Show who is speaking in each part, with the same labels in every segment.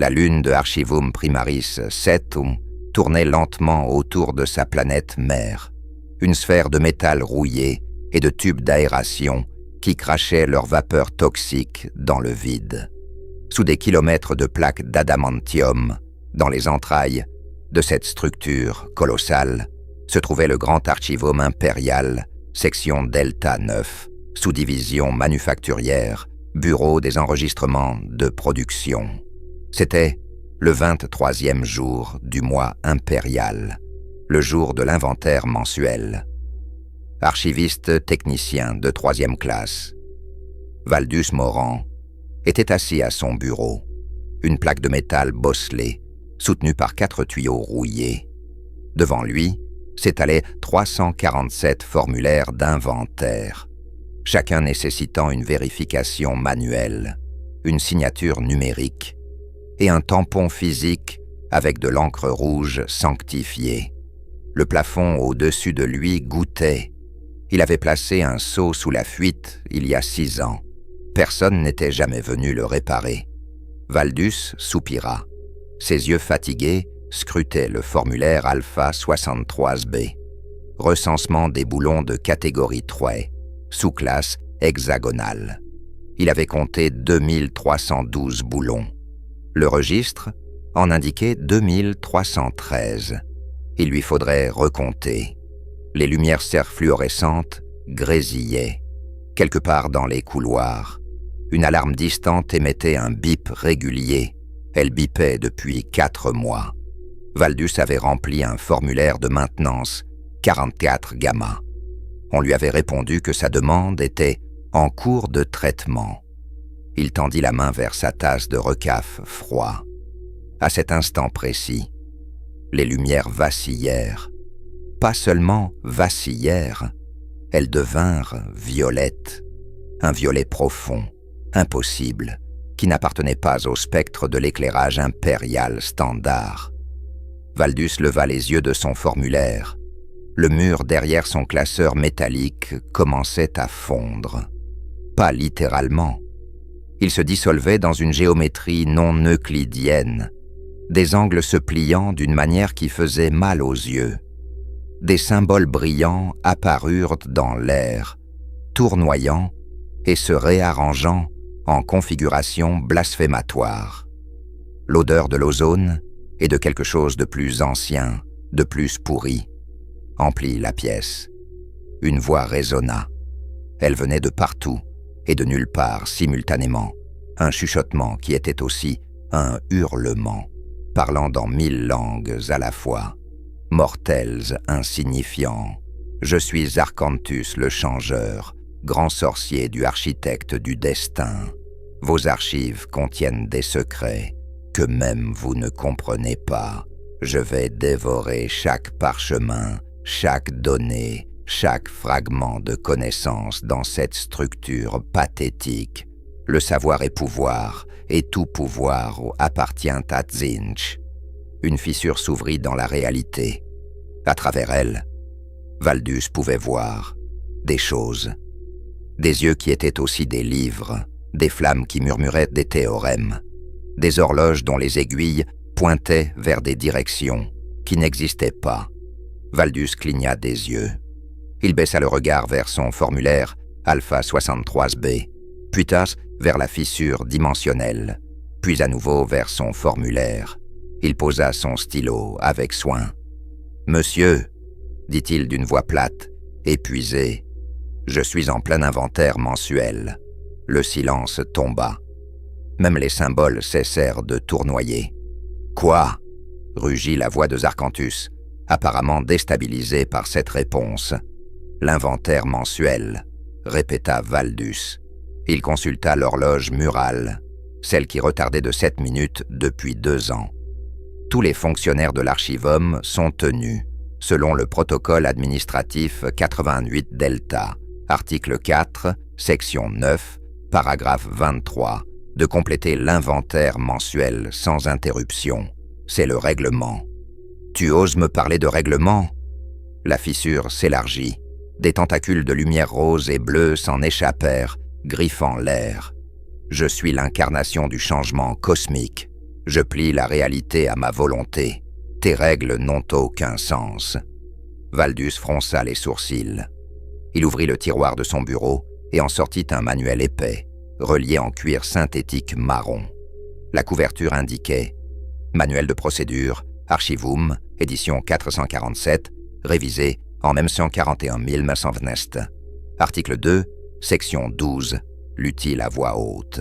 Speaker 1: La lune de Archivum Primaris Cetum tournait lentement autour de sa planète mère, une sphère de métal rouillé et de tubes d'aération qui crachaient leurs vapeurs toxiques dans le vide. Sous des kilomètres de plaques d'adamantium, dans les entrailles de cette structure colossale, se trouvait le grand archivum impérial, section Delta 9, sous-division manufacturière, bureau des enregistrements de production. C'était le 23e jour du mois impérial, le jour de l'inventaire mensuel. Archiviste technicien de 3e classe, Valdus Morand était assis à son bureau, une plaque de métal bosselée, soutenue par 4 tuyaux rouillés. Devant lui s'étalaient 347 formulaires d'inventaire, chacun nécessitant une vérification manuelle, une signature numérique et un tampon physique avec de l'encre rouge sanctifiée. Le plafond au-dessus de lui goûtait. Il avait placé un seau sous la fuite il y a 6 ans. Personne n'était jamais venu le réparer. Valdus soupira. Ses yeux fatigués scrutaient le formulaire Alpha 63B. Recensement des boulons de catégorie 3, sous-classe hexagonale. Il avait compté 2312 boulons. Le registre en indiquait 2313. Il lui faudrait recompter. Les lumières fluorescentes grésillaient. Quelque part dans les couloirs, une alarme distante émettait un bip régulier. Elle bipait depuis 4 mois. Valdus avait rempli un formulaire de maintenance 44 gamma. On lui avait répondu que sa demande était en cours de traitement. Il tendit la main vers sa tasse de recaf froid. À cet instant précis, les lumières vacillèrent. Pas seulement vacillèrent, elles devinrent violettes. Un violet profond, impossible, qui n'appartenait pas au spectre de l'éclairage impérial standard. Valdus leva les yeux de son formulaire. Le mur derrière son classeur métallique commençait à fondre. Pas littéralement. Il se dissolvait dans une géométrie non euclidienne, des angles se pliant d'une manière qui faisait mal aux yeux. Des symboles brillants apparurent dans l'air, tournoyant et se réarrangeant en configuration blasphématoire. L'odeur de l'ozone et de quelque chose de plus ancien, de plus pourri, emplit la pièce. Une voix résonna. Elle venait de partout et de nulle part simultanément, un chuchotement qui était aussi un hurlement, parlant dans 1000 langues à la fois. Mortels insignifiants, je suis Arcanthus le changeur, grand sorcier du architecte du destin. Vos archives contiennent des secrets que même vous ne comprenez pas. Je vais dévorer chaque parchemin, chaque donnée, chaque fragment de connaissance dans cette structure pathétique. Le savoir est pouvoir, et tout pouvoir appartient à Tzeentch. Une fissure s'ouvrit dans la réalité. À travers elle, Valdus pouvait voir des choses. Des yeux qui étaient aussi des livres, des flammes qui murmuraient des théorèmes, des horloges dont les aiguilles pointaient vers des directions qui n'existaient pas. Valdus cligna des yeux. Il baissa le regard vers son formulaire Alpha 63B, puis vers la fissure dimensionnelle, puis à nouveau vers son formulaire. Il posa son stylo avec soin. « Monsieur, dit-il d'une voix plate, épuisée, je suis en plein inventaire mensuel. » Le silence tomba. Même les symboles cessèrent de tournoyer. « Quoi ?» rugit la voix de Zarcanthus, apparemment déstabilisé par cette réponse. « L'inventaire mensuel », répéta Valdus. Il consulta l'horloge murale, celle qui retardait de 7 minutes depuis 2 ans. Tous les fonctionnaires de l'archivum sont tenus, selon le protocole administratif 88 Delta, article 4, section 9, paragraphe 23, de compléter l'inventaire mensuel sans interruption. C'est le règlement. Tu oses me parler de règlement ? La fissure s'élargit. Des tentacules de lumière rose et bleue s'en échappèrent, griffant l'air. Je suis l'incarnation du changement cosmique. Je plie la réalité à ma volonté. Tes règles n'ont aucun sens. » Valdus fronça les sourcils. Il ouvrit le tiroir de son bureau et en sortit un manuel épais, relié en cuir synthétique marron. La couverture indiquait « Manuel de procédure, Archivum, édition 447, révisé en 1941 1920. Article 2, section 12, l'utile à voix haute.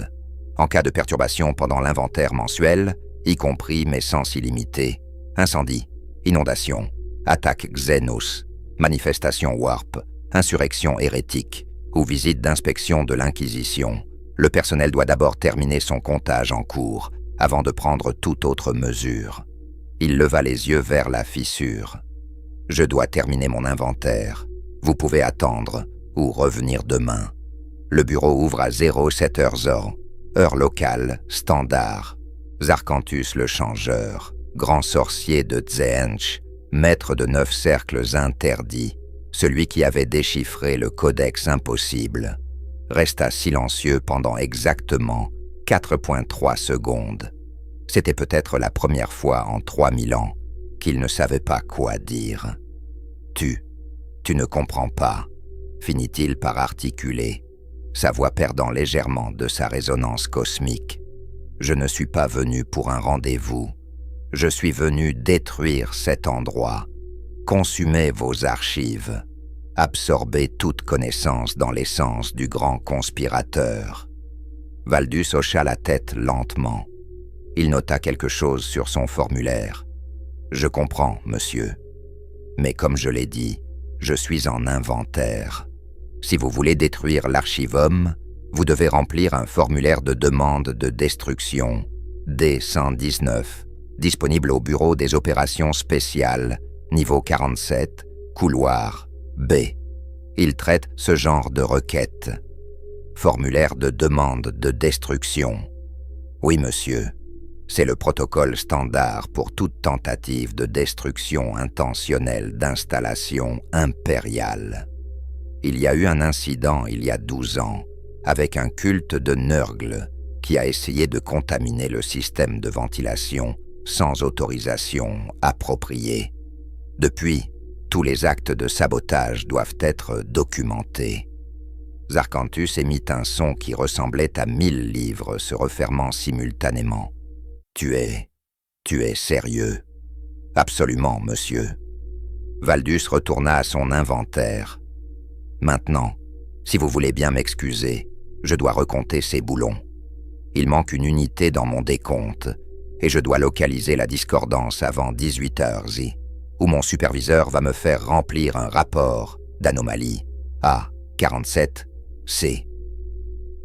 Speaker 1: En cas de perturbation pendant l'inventaire mensuel, y compris mais sans illimité, incendie, inondation, attaque Xenus, manifestation Warp, insurrection hérétique ou visite d'inspection de l'Inquisition, le personnel doit d'abord terminer son comptage en cours avant de prendre toute autre mesure. Il leva les yeux vers la fissure. « Je dois terminer mon inventaire. Vous pouvez attendre ou revenir demain. » Le bureau ouvre à 07 heures, heure locale, standard. Zarkantus le changeur, grand sorcier de Tzeentch, maître de 9 cercles interdits, celui qui avait déchiffré le codex impossible, resta silencieux pendant exactement 4,3 secondes. C'était peut-être la première fois en 3000 ans qu'il ne savait pas quoi dire. « Tu ne comprends pas », finit-il par articuler, sa voix perdant légèrement de sa résonance cosmique. « Je ne suis pas venu pour un rendez-vous. Je suis venu détruire cet endroit, consumer vos archives, absorber toute connaissance dans l'essence du grand conspirateur. » Valdus hocha la tête lentement. Il nota quelque chose sur son formulaire. « Je comprends, monsieur. Mais comme je l'ai dit, je suis en inventaire. Si vous voulez détruire l'archivum, vous devez remplir un formulaire de demande de destruction, D119, disponible au bureau des opérations spéciales, niveau 47, couloir B. Il traite ce genre de requête. Formulaire de demande de destruction. Oui, monsieur. C'est le protocole standard pour toute tentative de destruction intentionnelle d'installation impériale. Il y a eu un incident il y a 12 ans avec un culte de Nurgle qui a essayé de contaminer le système de ventilation sans autorisation appropriée. Depuis, tous les actes de sabotage doivent être documentés. Zarkantus émit un son qui ressemblait à 1000 livres se refermant simultanément. Tu es sérieux? Absolument, monsieur. Valdus retourna à son inventaire. Maintenant, si vous voulez bien m'excuser, je dois recompter ces boulons. Il manque une unité dans mon décompte et je dois localiser la discordance avant 18 heures, où mon superviseur va me faire remplir un rapport d'anomalie A47C.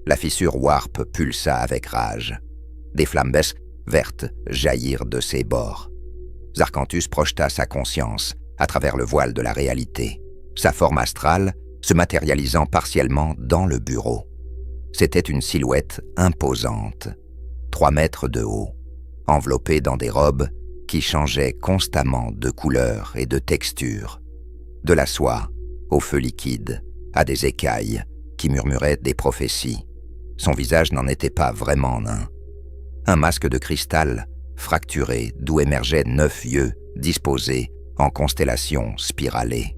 Speaker 1: La fissure Warp pulsa avec rage. Des flammes vertes jaillirent de ses bords. Zarkantus projeta sa conscience à travers le voile de la réalité, sa forme astrale se matérialisant partiellement dans le bureau. C'était une silhouette imposante, 3 mètres de haut, enveloppée dans des robes qui changeaient constamment de couleur et de texture, de la soie au feu liquide, à des écailles qui murmuraient des prophéties. Son visage n'en était pas vraiment un. Un masque de cristal fracturé d'où émergeaient 9 yeux disposés en constellations spiralées.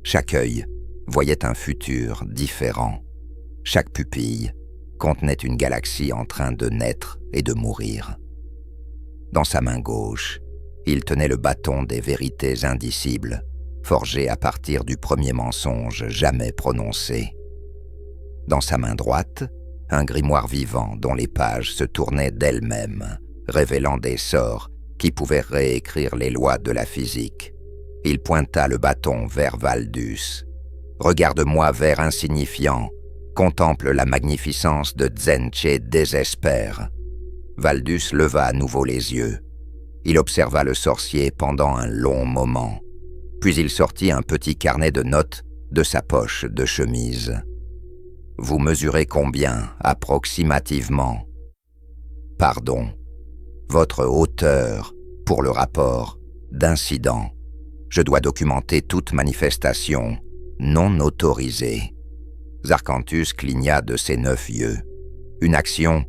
Speaker 1: Chaque œil voyait un futur différent. Chaque pupille contenait une galaxie en train de naître et de mourir. Dans sa main gauche, il tenait le bâton des vérités indicibles, forgé à partir du premier mensonge jamais prononcé. Dans sa main droite, un grimoire vivant dont les pages se tournaient d'elles-mêmes, révélant des sorts qui pouvaient réécrire les lois de la physique. Il pointa le bâton vers Valdus. « Regarde-moi, ver insignifiant, contemple la magnificence de Tzeentch et désespère. » Valdus leva à nouveau les yeux. Il observa le sorcier pendant un long moment. Puis il sortit un petit carnet de notes de sa poche de chemise. « Vous mesurez combien, approximativement ? » ?»« Pardon. Votre hauteur pour le rapport d'incident. Je dois documenter toute manifestation non autorisée. » Zarkantus cligna de ses 9 yeux. « Une action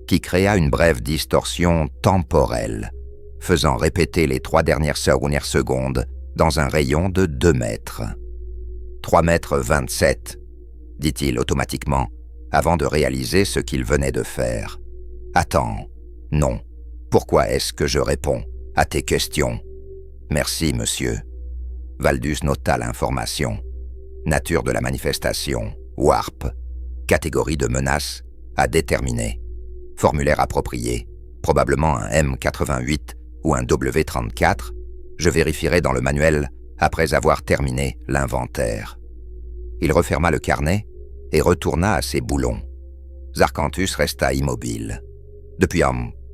Speaker 1: qui créa une brève distorsion temporelle, faisant répéter les 3 dernières secondes dans un rayon de 2 mètres. 3 mètres 27, dit-il automatiquement, avant de réaliser ce qu'il venait de faire. Attends, non. Pourquoi est-ce que je réponds à tes questions? Merci, monsieur. Valdus nota l'information. Nature de la manifestation, Warp. Catégorie de menace, à déterminer. Formulaire approprié, probablement un M88 ou un W34. Je vérifierai dans le manuel après avoir terminé l'inventaire. Il referma le carnet et retourna à ses boulons. Zarkantus resta immobile. Depuis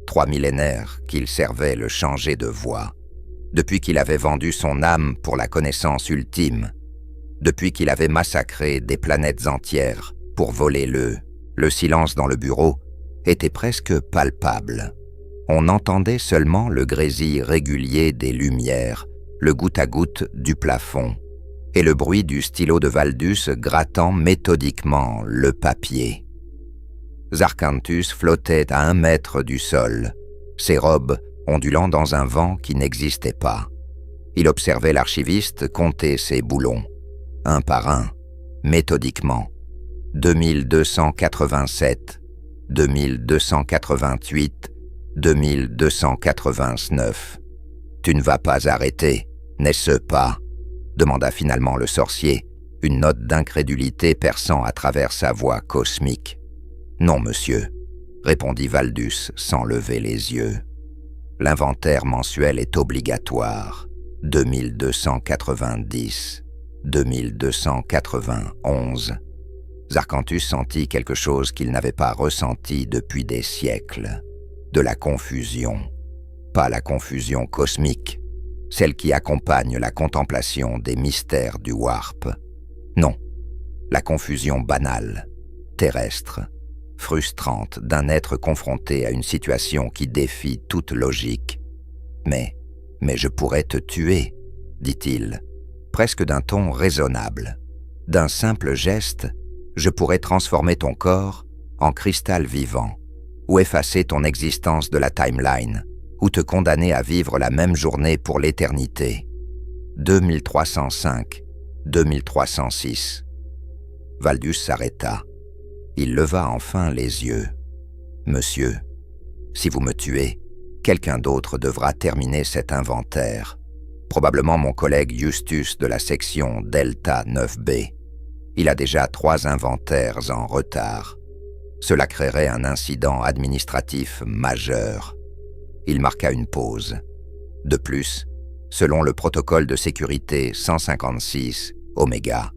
Speaker 1: 3 millénaires qu'il servait le changer de voie. Depuis qu'il avait vendu son âme pour la connaissance ultime. Depuis qu'il avait massacré des planètes entières pour voler le silence dans le bureau était presque palpable. On entendait seulement le grésillement régulier des lumières, le goutte-à-goutte du plafond, et le bruit du stylo de Valdus grattant méthodiquement le papier. Zarkantus flottait à 1 mètre du sol, ses robes ondulant dans un vent qui n'existait pas. Il observait l'archiviste compter ses boulons, un par un, méthodiquement. 2287, 2288, 2289. « Tu ne vas pas arrêter, n'est-ce pas ?» demanda finalement le sorcier, une note d'incrédulité perçant à travers sa voix cosmique. « Non, monsieur, » répondit Valdus sans lever les yeux. « L'inventaire mensuel est obligatoire. 2290, 2291. » Zarkantus sentit quelque chose qu'il n'avait pas ressenti depuis des siècles. De la confusion. Pas la confusion cosmique, celle qui accompagne la contemplation des mystères du Warp. Non, la confusion banale, terrestre, frustrante d'un être confronté à une situation qui défie toute logique. Mais je pourrais te tuer, dit-il, presque d'un ton raisonnable. D'un simple geste, je pourrais transformer ton corps en cristal vivant, ou effacer ton existence de la timeline, ou te condamner à vivre la même journée pour l'éternité. 2305, 2306. Valdus s'arrêta. Il leva enfin les yeux. « Monsieur, si vous me tuez, quelqu'un d'autre devra terminer cet inventaire. Probablement mon collègue Justus de la section Delta 9B. Il a déjà 3 inventaires en retard. Cela créerait un incident administratif majeur. » Il marqua une pause. De plus, selon le protocole de sécurité 156 Oméga,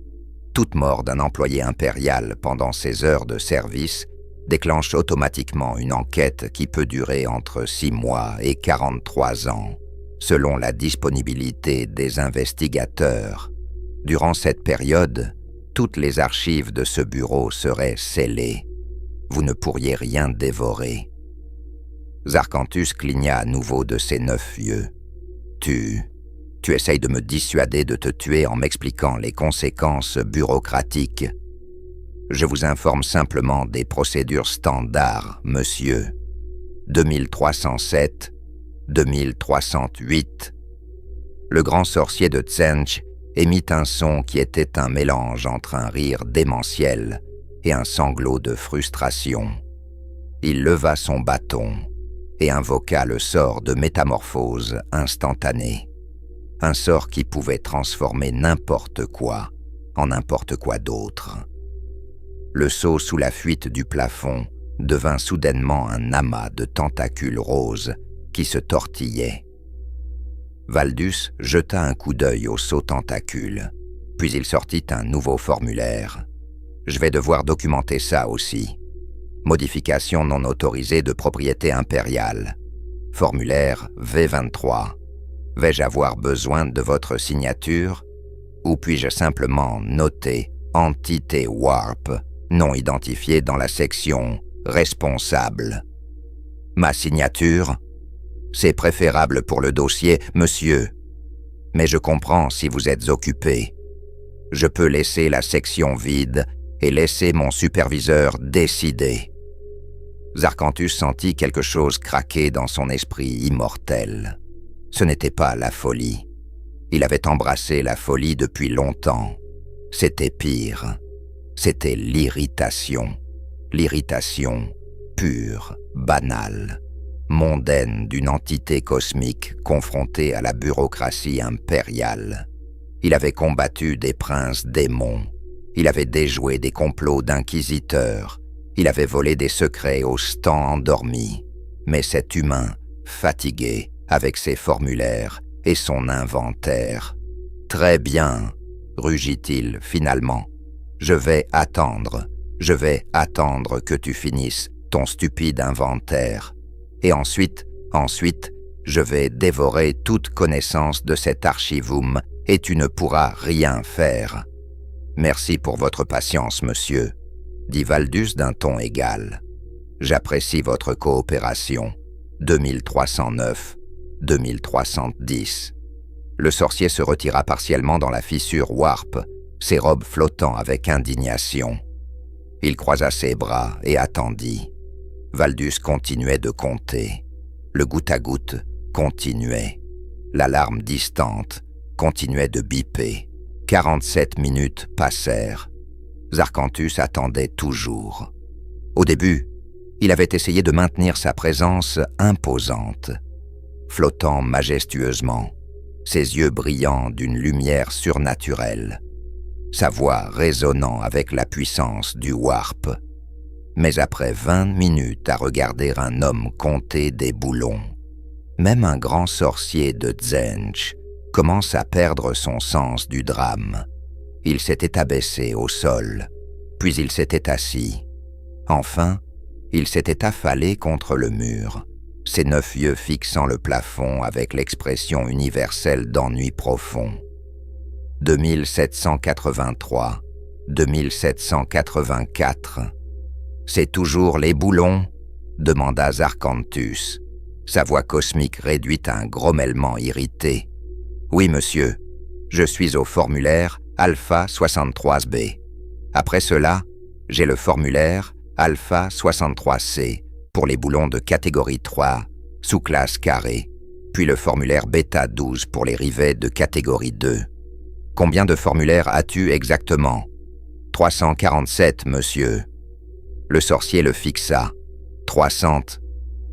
Speaker 1: toute mort d'un employé impérial pendant ses heures de service déclenche automatiquement une enquête qui peut durer entre 6 mois et 43 ans, selon la disponibilité des investigateurs. Durant cette période, toutes les archives de ce bureau seraient scellées. Vous ne pourriez rien dévorer. Zarkantus cligna à nouveau de ses 9 yeux. Tu essayes de me dissuader de te tuer en m'expliquant les conséquences bureaucratiques. Je vous informe simplement des procédures standards, monsieur. 2307, 2308. Le grand sorcier de Tsench émit un son qui était un mélange entre un rire démentiel et un sanglot de frustration. Il leva son bâton et invoqua le sort de métamorphose instantanée. Un sort qui pouvait transformer n'importe quoi en n'importe quoi d'autre. Le seau sous la fuite du plafond devint soudainement un amas de tentacules roses qui se tortillaient. Valdus jeta un coup d'œil au seau tentacule, puis il sortit un nouveau formulaire. « Je vais devoir documenter ça aussi. Modification non autorisée de propriété impériale. Formulaire V23. Vais-je avoir besoin de votre signature ou puis-je simplement noter entité Warp non identifiée dans la section responsable? Ma signature? C'est préférable pour le dossier, monsieur. Mais je comprends si vous êtes occupé. Je peux laisser la section vide et laisser mon superviseur décider. » Zarcantus sentit quelque chose craquer dans son esprit immortel. Ce n'était pas la folie. Il avait embrassé la folie depuis longtemps. C'était pire. C'était l'irritation. L'irritation pure, banale, mondaine d'une entité cosmique confrontée à la bureaucratie impériale. Il avait combattu des princes démons. Il avait déjoué des complots d'inquisiteurs. Il avait volé des secrets aux stans endormis. Mais cet humain, fatigué, avec ses formulaires et son inventaire. « Très bien, rugit-il finalement. Je vais attendre que tu finisses ton stupide inventaire. Et ensuite, je vais dévorer toute connaissance de cet archivum et tu ne pourras rien faire. Merci pour votre patience, monsieur, dit Valdus d'un ton égal. J'apprécie votre coopération. 2309, 2310. Le sorcier se retira partiellement dans la fissure Warp, ses robes flottant avec indignation. Il croisa ses bras et attendit. Valdus continuait de compter. Le goutte-à-goutte continuait. L'alarme distante continuait de biper. 47 minutes passèrent. Zarcantus attendait toujours. Au début, il avait essayé de maintenir sa présence imposante, flottant majestueusement, ses yeux brillants d'une lumière surnaturelle, sa voix résonnant avec la puissance du Warp. Mais après 20 minutes à regarder un homme compter des boulons, même un grand sorcier de Tzench commence à perdre son sens du drame. Il s'était abaissé au sol, puis il s'était assis. Enfin, il s'était affalé contre le mur, ses 9 yeux fixant le plafond avec l'expression universelle d'ennui profond. 2783, 2784. C'est toujours les boulons ? Demanda Zarcantus, sa voix cosmique réduite à un grommellement irrité. Oui, monsieur, je suis au formulaire Alpha 63B. Après cela, j'ai le formulaire Alpha 63C pour les boulons de catégorie 3, sous-classe carré, puis le formulaire Bêta 12 pour les rivets de catégorie 2. Combien de formulaires as-tu exactement ? 347, monsieur. Le sorcier le fixa. 300.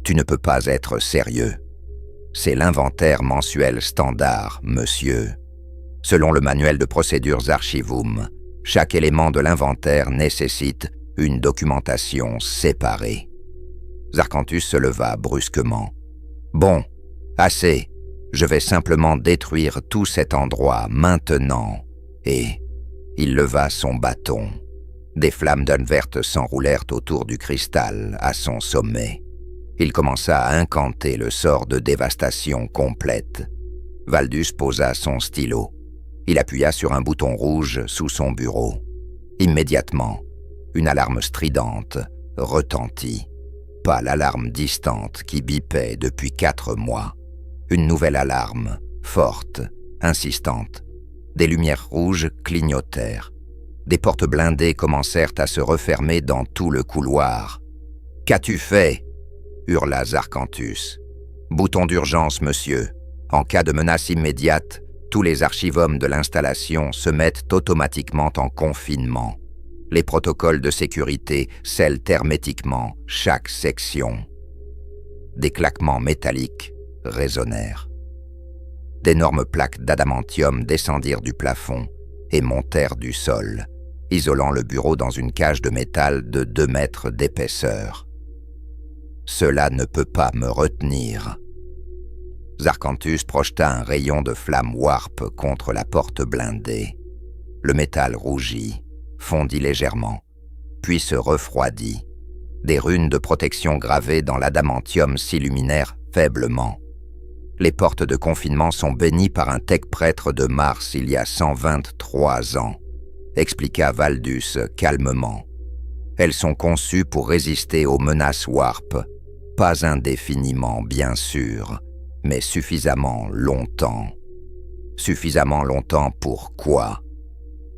Speaker 1: Tu ne peux pas être sérieux. C'est l'inventaire mensuel standard, monsieur. Selon le manuel de procédures Archivum, chaque élément de l'inventaire nécessite une documentation séparée. Zarcantus se leva brusquement. Bon, assez. Je vais simplement détruire tout cet endroit maintenant. Et il leva son bâton. Des flammes d'Unvert s'enroulèrent autour du cristal à son sommet. Il commença à incanter le sort de dévastation complète. Valdus posa son stylo. Il appuya sur un bouton rouge sous son bureau. Immédiatement, une alarme stridente retentit. Pas l'alarme distante qui bipait depuis 4 mois. Une nouvelle alarme, forte, insistante. Des lumières rouges clignotèrent. Des portes blindées commencèrent à se refermer dans tout le couloir. « Qu'as-tu fait ?» hurla Zarcantus. « Bouton d'urgence, monsieur. En cas de menace immédiate, tous les archivums de l'installation se mettent automatiquement en confinement. Les protocoles de sécurité scellent hermétiquement chaque section. » Des claquements métalliques résonnèrent. D'énormes plaques d'adamantium descendirent du plafond et montèrent du sol, isolant le bureau dans une cage de métal de 2 mètres d'épaisseur. « Cela ne peut pas me retenir. » Zarcantus projeta un rayon de flamme Warp contre la porte blindée. Le métal rougit, fondit légèrement, puis se refroidit. Des runes de protection gravées dans l'adamantium s'illuminèrent faiblement. Les portes de confinement sont bénies par un tech-prêtre de Mars il y a 123 ans, expliqua Valdus calmement. Elles sont conçues pour résister aux menaces Warp, pas indéfiniment bien sûr, mais suffisamment longtemps. Suffisamment longtemps pour quoi ?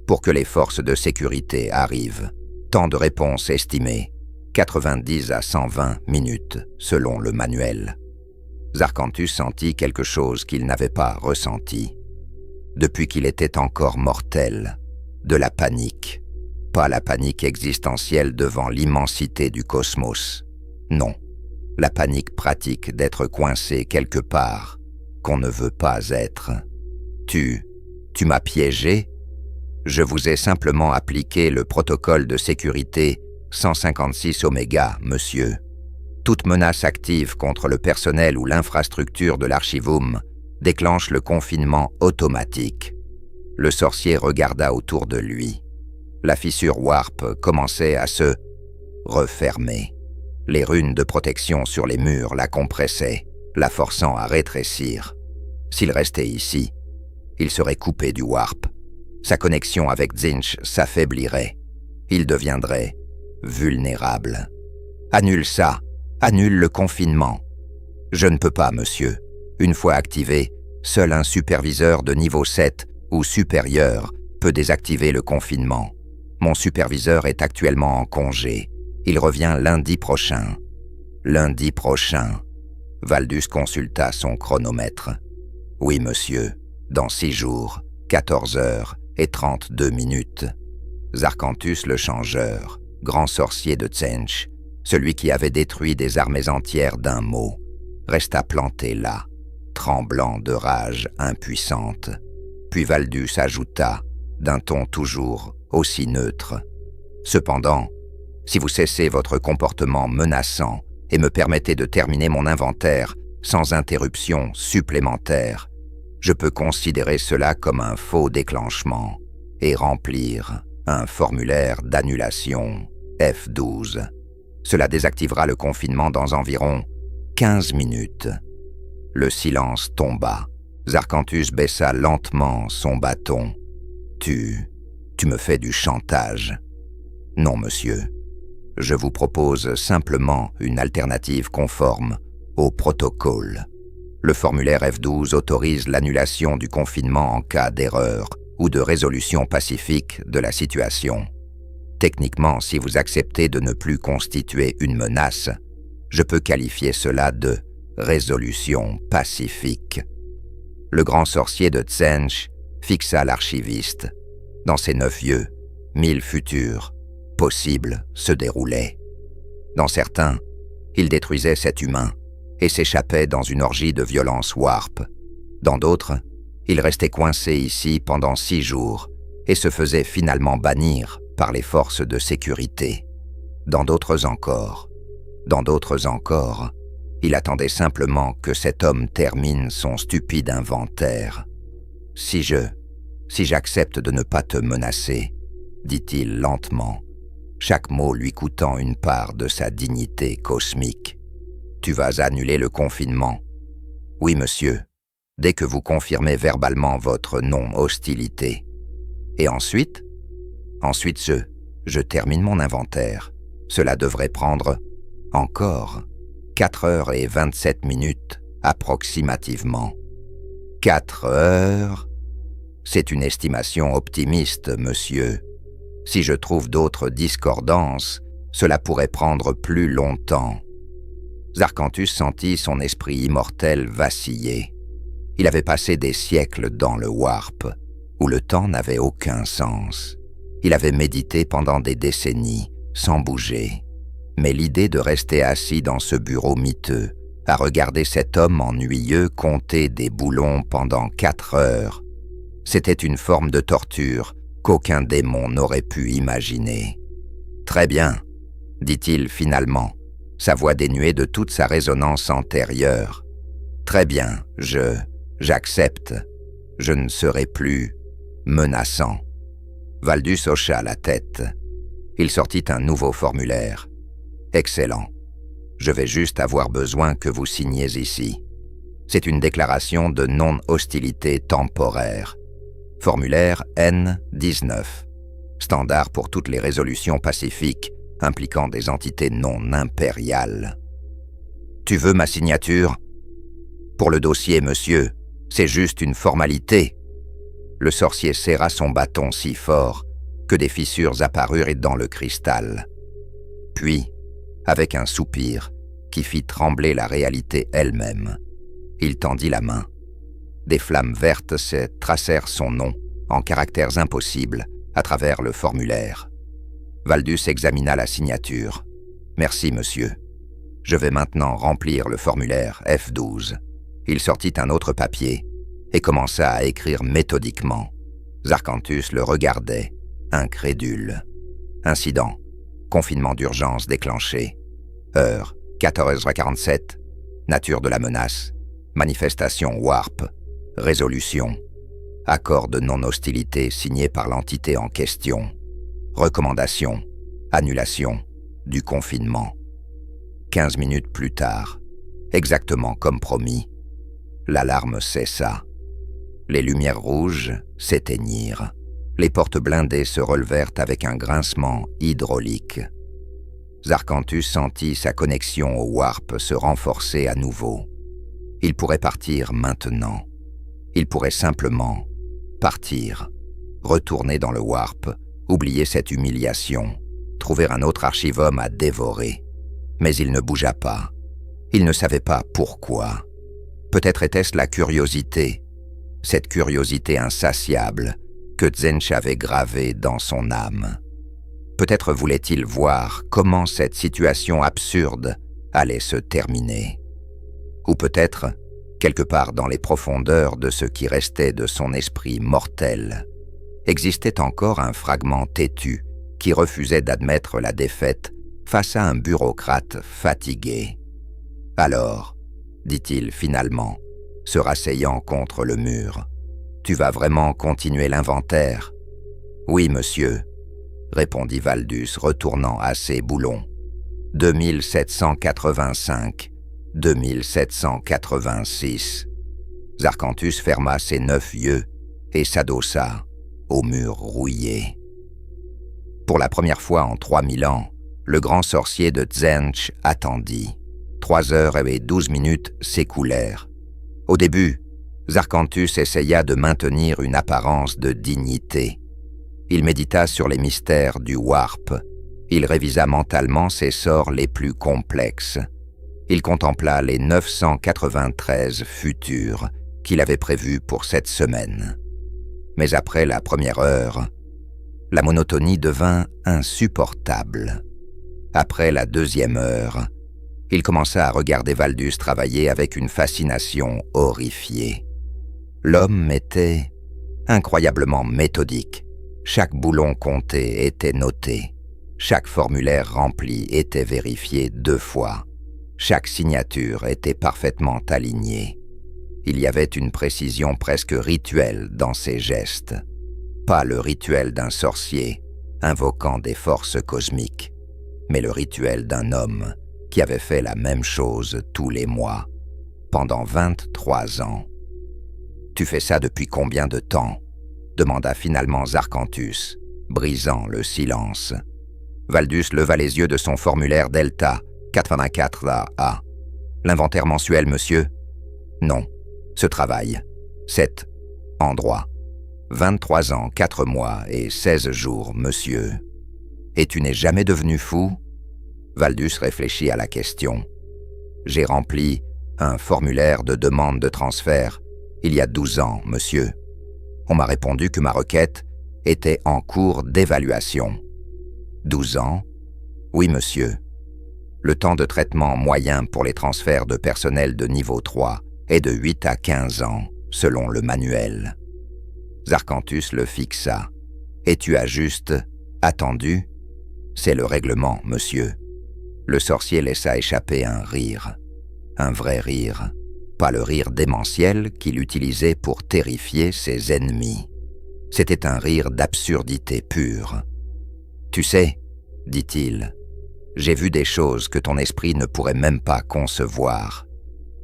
Speaker 1: Pour que les forces de sécurité arrivent. Temps de réponse estimé. 90 à 120 minutes, selon le manuel. Zarkantus sentit quelque chose qu'il n'avait pas ressenti. Depuis qu'il était encore mortel, de la panique. Pas la panique existentielle devant l'immensité du cosmos. Non, la panique pratique d'être coincé quelque part qu'on ne veut pas être. Tu m'as piégé? Je vous ai simplement appliqué le protocole de sécurité 156 Oméga, monsieur. Toute menace active contre le personnel ou l'infrastructure de l'Archivum déclenche le confinement automatique. Le sorcier regarda autour de lui. La fissure Warp commençait à se refermer. Les runes de protection sur les murs la compressaient, la forçant à rétrécir. S'il restait ici, il serait coupé du Warp. Sa connexion avec Tzeentch s'affaiblirait. Il deviendrait vulnérable. Annule ça, annule le confinement. Je ne peux pas, monsieur. Une fois activé, seul un superviseur de niveau 7 ou supérieur peut désactiver le confinement. Mon superviseur est actuellement en congé. Il revient lundi prochain. Lundi prochain. Valdus consulta son chronomètre. Oui, monsieur. Dans 6 jours, 14 heures et 32 minutes. Zarkantus le changeur, grand sorcier de Tzeentch, celui qui avait détruit des armées entières d'un mot, resta planté là, tremblant de rage impuissante. Puis Valdus ajouta, d'un ton toujours aussi neutre. Cependant, si vous cessez votre comportement menaçant et me permettez de terminer mon inventaire sans interruption supplémentaire, je peux considérer cela comme un faux déclenchement et remplir un formulaire d'annulation F12. Cela désactivera le confinement dans environ 15 minutes. Le silence tomba. Zarkantus baissa lentement son bâton. Tu me fais du chantage. Non, monsieur. Je vous propose simplement une alternative conforme au protocole. Le formulaire F12 autorise l'annulation du confinement en cas d'erreur ou de résolution pacifique de la situation. Techniquement, si vous acceptez de ne plus constituer une menace, je peux qualifier cela de résolution pacifique. Le grand sorcier de Tzeentch fixa l'archiviste. Dans ses 9 yeux, 1000 futurs possibles se déroulaient. Dans certains, il détruisait cet humain et s'échappait dans une orgie de violence Warp. Dans d'autres, il restait coincé ici pendant 6 jours et se faisait finalement bannir par les forces de sécurité. Dans d'autres encore, il attendait simplement que cet homme termine son stupide inventaire. Si j'accepte de ne pas te menacer, dit-il lentement, chaque mot lui coûtant une part de sa dignité cosmique. Tu vas annuler le confinement. Oui, monsieur, dès que vous confirmez verbalement votre non-hostilité. Et ensuite, je termine mon inventaire. Cela devrait prendre encore 4 heures et 27 minutes approximativement. 4 heures? C'est une estimation optimiste, monsieur. Si je trouve d'autres discordances, cela pourrait prendre plus longtemps. Zarkantus sentit son esprit immortel vaciller. Il avait passé des siècles dans le Warp, où le temps n'avait aucun sens. Il avait médité pendant des décennies, sans bouger. Mais l'idée de rester assis dans ce bureau miteux, à regarder cet homme ennuyeux compter des boulons pendant 4 heures, c'était une forme de torture qu'aucun démon n'aurait pu imaginer. « Très bien, » dit-il finalement, sa voix dénuée de toute sa résonance antérieure. « Très bien, j'accepte. Je ne serai plus menaçant. » Valdus hocha la tête. Il sortit un nouveau formulaire. « Excellent. Je vais juste avoir besoin que vous signiez ici. C'est une déclaration de non-hostilité temporaire. Formulaire N19. Standard pour toutes les résolutions pacifiques impliquant des entités non impériales. Tu veux ma signature? Pour le dossier, monsieur, c'est juste une formalité. » Le sorcier serra son bâton si fort que des fissures apparurent dans le cristal. Puis, d'un ton plus calme, « avec un soupir qui fit trembler la réalité elle-même. Il tendit la main. Des flammes vertes se tracèrent son nom en caractères impossibles à travers le formulaire. Valdus examina la signature. « Merci, monsieur. Je vais maintenant remplir le formulaire F12. » Il sortit un autre papier et commença à écrire méthodiquement. Zarkantus le regardait, incrédule. Incident. Confinement d'urgence déclenché. Heure, 14h47. Nature de la menace. Manifestation Warp. Résolution. Accord de non-hostilité signé par l'entité en question. Recommandation. Annulation du confinement. 15 minutes plus tard, exactement comme promis, l'alarme cessa. Les lumières rouges s'éteignirent. Les portes blindées se relevèrent avec un grincement hydraulique. Zarkantus sentit sa connexion au Warp se renforcer à nouveau. Il pourrait partir maintenant. Il pourrait simplement partir, retourner dans le Warp, oublier cette humiliation, trouver un autre archivum à dévorer. Mais il ne bougea pas. Il ne savait pas pourquoi. Peut-être était-ce la curiosité, cette curiosité insatiable que Tzench avait gravée dans son âme. Peut-être voulait-il voir comment cette situation absurde allait se terminer. Ou peut-être, quelque part dans les profondeurs de ce qui restait de son esprit mortel, existait encore un fragment têtu qui refusait d'admettre la défaite face à un bureaucrate fatigué. « Alors, dit-il finalement, se rasseyant contre le mur, tu vas vraiment continuer l'inventaire ? » « Oui, monsieur, » répondit Valdus, retournant à ses boulons. 2785, 2786. Zarkantus ferma ses 9 yeux et s'adossa au mur rouillé. Pour la première fois en 3000 ans, le grand sorcier de Tzench attendit. 3h12 s'écoulèrent. Au début, Zarkantus essaya de maintenir une apparence de dignité. Il médita sur les mystères du Warp. Il révisa mentalement ses sorts les plus complexes. Il contempla les 993 futurs qu'il avait prévus pour cette semaine. Mais après la première heure, la monotonie devint insupportable. Après la deuxième heure, il commença à regarder Valdus travailler avec une fascination horrifiée. L'homme était incroyablement méthodique. Chaque boulon compté était noté. Chaque formulaire rempli était vérifié 2 fois. Chaque signature était parfaitement alignée. Il y avait une précision presque rituelle dans ses gestes. Pas le rituel d'un sorcier invoquant des forces cosmiques, mais le rituel d'un homme qui avait fait la même chose tous les mois, pendant 23 ans. « Tu fais ça depuis combien de temps ?» demanda finalement Zarkantus, brisant le silence. Valdus leva les yeux de son formulaire Delta 84A. « L'inventaire mensuel, monsieur ?»« Non. Ce travail. 7. Endroit. 23 ans, 4 mois et 16 jours, monsieur. Et tu n'es jamais devenu fou ?» Valdus réfléchit à la question. « J'ai rempli un formulaire de demande de transfert il y a 12 ans, monsieur. On m'a répondu que ma requête était en cours d'évaluation. » 12 ans ? Oui, monsieur. Le temps de traitement moyen pour les transferts de personnel de niveau 3 est de 8 à 15 ans, selon le manuel. Zarkantus le fixa. « Et tu as juste attendu ? C'est le règlement, monsieur. » Le sorcier laissa échapper un rire. Un vrai rire. Pas le rire démentiel qu'il utilisait pour terrifier ses ennemis. C'était un rire d'absurdité pure. « Tu sais, dit-il, j'ai vu des choses que ton esprit ne pourrait même pas concevoir.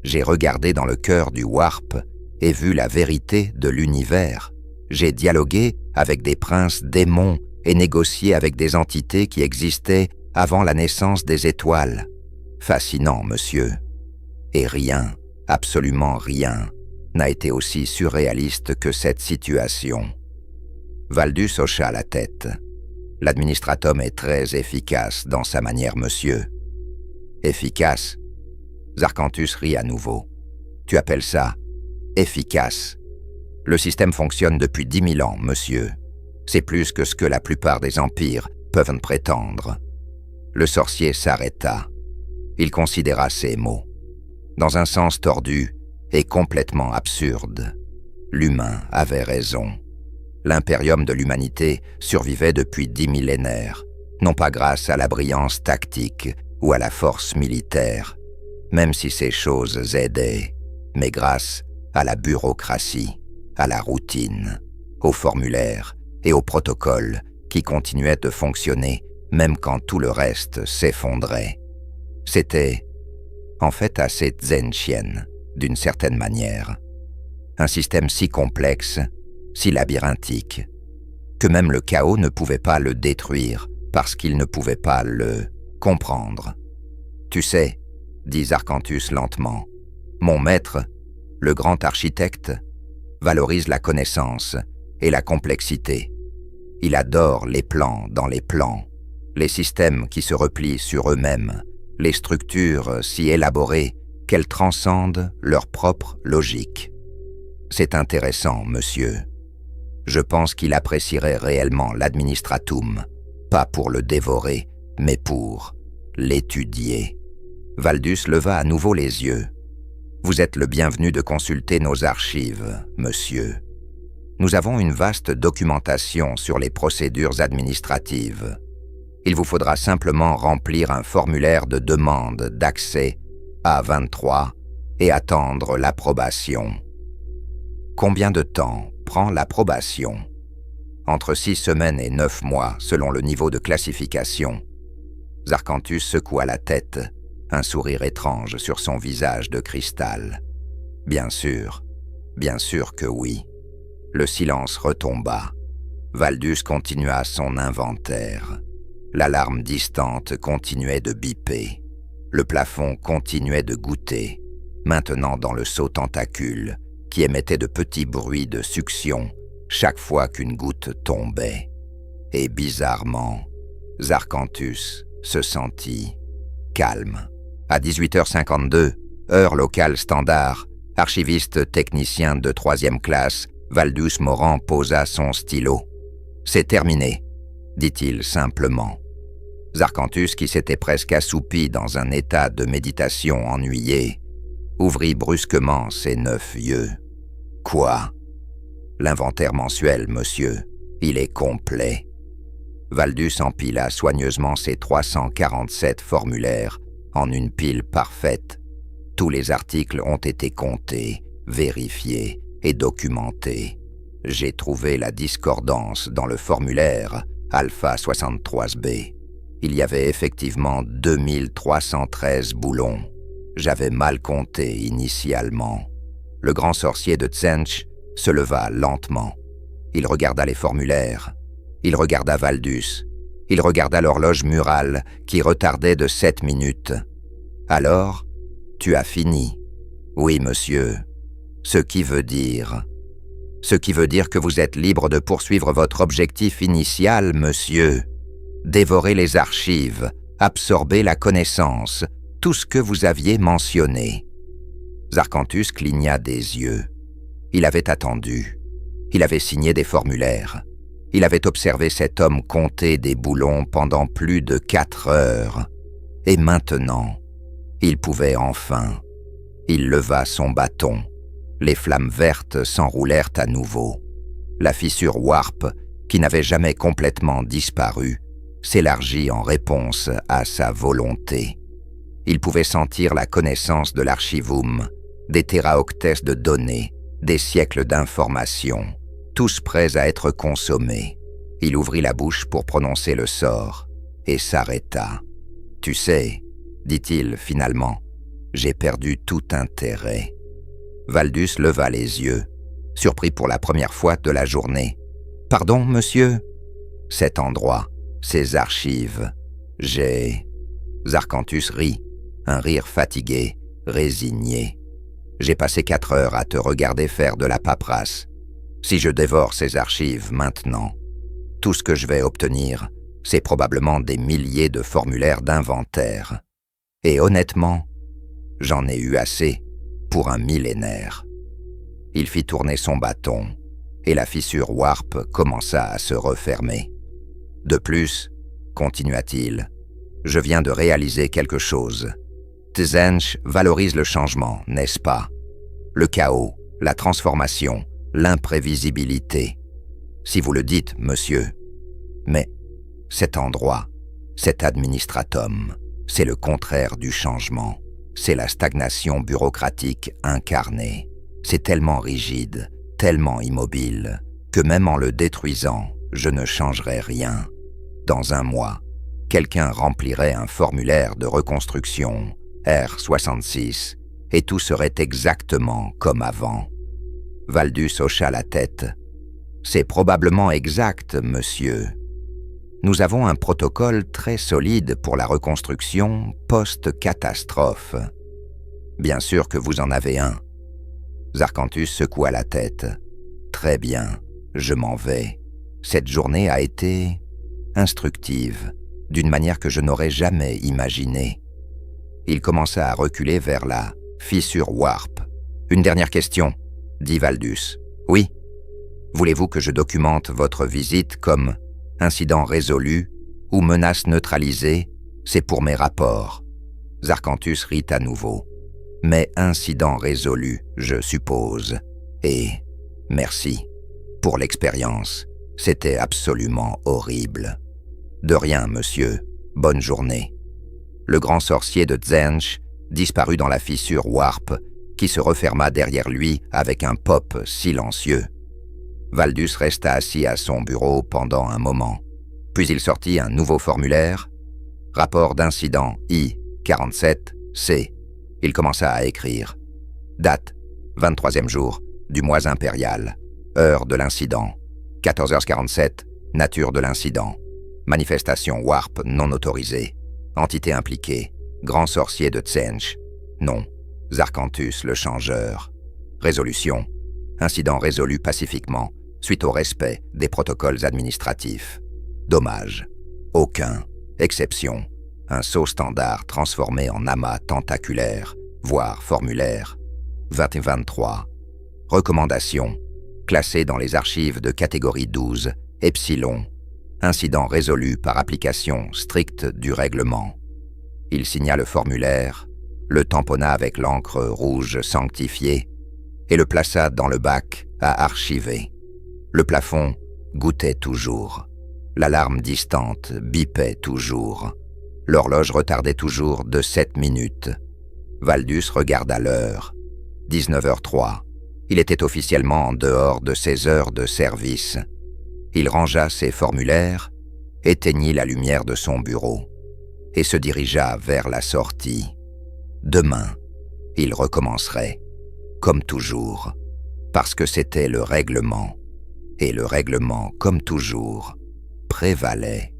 Speaker 1: J'ai regardé dans le cœur du Warp et vu la vérité de l'univers. J'ai dialogué avec des princes démons et négocié avec des entités qui existaient avant la naissance des étoiles. Fascinant, monsieur. Et rien, absolument rien, n'a été aussi surréaliste que cette situation. » Valdus hocha la tête. « L'administratum est très efficace dans sa manière, monsieur. Efficace? Zarkantus rit à nouveau. Tu appelles ça efficace? Le système fonctionne depuis 10 000 ans, monsieur. C'est plus que ce que la plupart des empires peuvent prétendre. Le sorcier s'arrêta. Il considéra ces mots. Dans un sens tordu et complètement absurde, l'humain avait raison. L'impérium de l'humanité survivait depuis 10 millénaires, non pas grâce à la brillance tactique ou à la force militaire, même si ces choses aidaient, mais grâce à la bureaucratie, à la routine, aux formulaires et aux protocoles qui continuaient de fonctionner même quand tout le reste s'effondrait. C'était, en fait, assez zen-chien, d'une certaine manière. Un système si complexe, si labyrinthique, que même le chaos ne pouvait pas le détruire parce qu'il ne pouvait pas le comprendre. « Tu sais, » dit Zarkantus lentement, « mon maître, le grand architecte, valorise la connaissance et la complexité. Il adore les plans dans les plans, les systèmes qui se replient sur eux-mêmes, les structures si élaborées qu'elles transcendent leur propre logique. C'est intéressant, monsieur. Je pense qu'il apprécierait réellement l'administratum, pas pour le dévorer, mais pour l'étudier. » Valdus leva à nouveau les yeux. « Vous êtes le bienvenu de consulter nos archives, monsieur. Nous avons une vaste documentation sur les procédures administratives. Il vous faudra simplement remplir un formulaire de demande d'accès A23 et attendre l'approbation. » Combien de temps prend l'approbation? Entre 6 semaines et 9 mois, selon le niveau de classification. Zarkantus secoua la tête, un sourire étrange sur son visage de cristal. Bien sûr que oui. Le silence retomba. Valdus continua son inventaire. L'alarme distante continuait de biper. Le plafond continuait de goutter, maintenant dans le seau tentacule, qui émettait de petits bruits de succion chaque fois qu'une goutte tombait. Et bizarrement, Zarkantus se sentit calme. À 18h52, heure locale standard, archiviste technicien de 3e classe, Valdus Morand posa son stylo. « C'est terminé », dit-il simplement. Zarkantus, qui s'était presque assoupi dans un état de méditation ennuyé, ouvrit brusquement ses 9 yeux. « Quoi ? » ?»« L'inventaire mensuel, monsieur. Il est complet. » Valdus empila soigneusement ses 347 formulaires en une pile parfaite. Tous les articles ont été comptés, vérifiés et documentés. J'ai trouvé la discordance dans le formulaire Alpha 63B. Il y avait effectivement 2313 boulons. J'avais mal compté initialement. Le grand sorcier de Tzench se leva lentement. Il regarda les formulaires. Il regarda Valdus. Il regarda l'horloge murale qui retardait de 7 minutes. « Alors, tu as fini. »« Oui, monsieur. Ce qui veut dire que vous êtes libre de poursuivre votre objectif initial, monsieur. Dévorer les archives, absorber la connaissance, tout ce que vous aviez mentionné. » Zarkantus cligna des yeux. Il avait attendu. Il avait signé des formulaires. Il avait observé cet homme compter des boulons pendant plus de 4 heures. Et maintenant, il pouvait enfin. Il leva son bâton. Les flammes vertes s'enroulèrent à nouveau. La fissure warp, qui n'avait jamais complètement disparu, s'élargit en réponse à sa volonté. Il pouvait sentir la connaissance de l'archivum, des téraoctets de données, des siècles d'informations, tous prêts à être consommés. Il ouvrit la bouche pour prononcer le sort et s'arrêta. « Tu sais, » dit-il finalement, « j'ai perdu tout intérêt. » Valdus leva les yeux, surpris pour la première fois de la journée. « Pardon, monsieur ?»« Cet endroit, ces archives, j'ai... » Zarkantus rit, un rire fatigué, résigné. « J'ai passé 4 heures à te regarder faire de la paperasse. Si je dévore ces archives maintenant, tout ce que je vais obtenir, c'est probablement des milliers de formulaires d'inventaire. Et honnêtement, j'en ai eu assez pour un millénaire. Il fit tourner son bâton, et la fissure Warp commença à se refermer. De plus, continua-t-il, je viens de réaliser quelque chose. Tzeentch valorise le changement, n'est-ce pas? Le chaos, la transformation, l'imprévisibilité. Si vous le dites, monsieur. Mais cet endroit, cet administratum, c'est le contraire du changement. C'est la stagnation bureaucratique incarnée. C'est tellement rigide, tellement immobile, que même en le détruisant, je ne changerai rien. Dans un mois, quelqu'un remplirait un formulaire de reconstruction, R66, et tout serait exactement comme avant. Valdus hocha la tête. C'est probablement exact, monsieur. Nous avons un protocole très solide pour la reconstruction post-catastrophe. Bien sûr que vous en avez un. Zarkantus secoua la tête. Très bien, je m'en vais. Cette journée a été instructive, d'une manière que je n'aurais jamais imaginée. Il commença à reculer vers la fissure Warp. Une dernière question, dit Valdus. Oui. Voulez-vous que je documente votre visite comme incident résolu ou menace neutralisée? C'est pour mes rapports. Zarkantus rit à nouveau. Mais incident résolu, je suppose. Et merci pour l'expérience. C'était absolument horrible. De rien, monsieur. Bonne journée. Le grand sorcier de Tzeentch disparut dans la fissure Warp, qui se referma derrière lui avec un pop silencieux. Valdus resta assis à son bureau pendant un moment. Puis il sortit un nouveau formulaire. Rapport d'incident I-47-C. Il commença à écrire. Date, 23e jour du mois impérial. Heure de l'incident, 14h47. Nature de l'incident. Manifestation Warp non autorisée. Entité impliquée. Grand sorcier de Tzeentch. Nom. Zarkantus le changeur. Résolution. Incident résolu pacifiquement, suite au respect des protocoles administratifs. Dommage. Aucun. Exception. Un sceau standard transformé en amas tentaculaire, voire formulaire. 2023. Recommandation. Classé dans les archives de catégorie 12, Epsilon. Incident résolu par application stricte du règlement. Il signa le formulaire, le tamponna avec l'encre rouge sanctifiée et le plaça dans le bac à archiver. Le plafond goûtait toujours. L'alarme distante bipait toujours. L'horloge retardait toujours de 7 minutes. Valdus regarda l'heure. 19h03. Il était officiellement en dehors de ses heures de service. Il rangea ses formulaires, éteignit la lumière de son bureau et se dirigea vers la sortie. Demain, il recommencerait, comme toujours, parce que c'était le règlement, et le règlement, comme toujours, prévalait.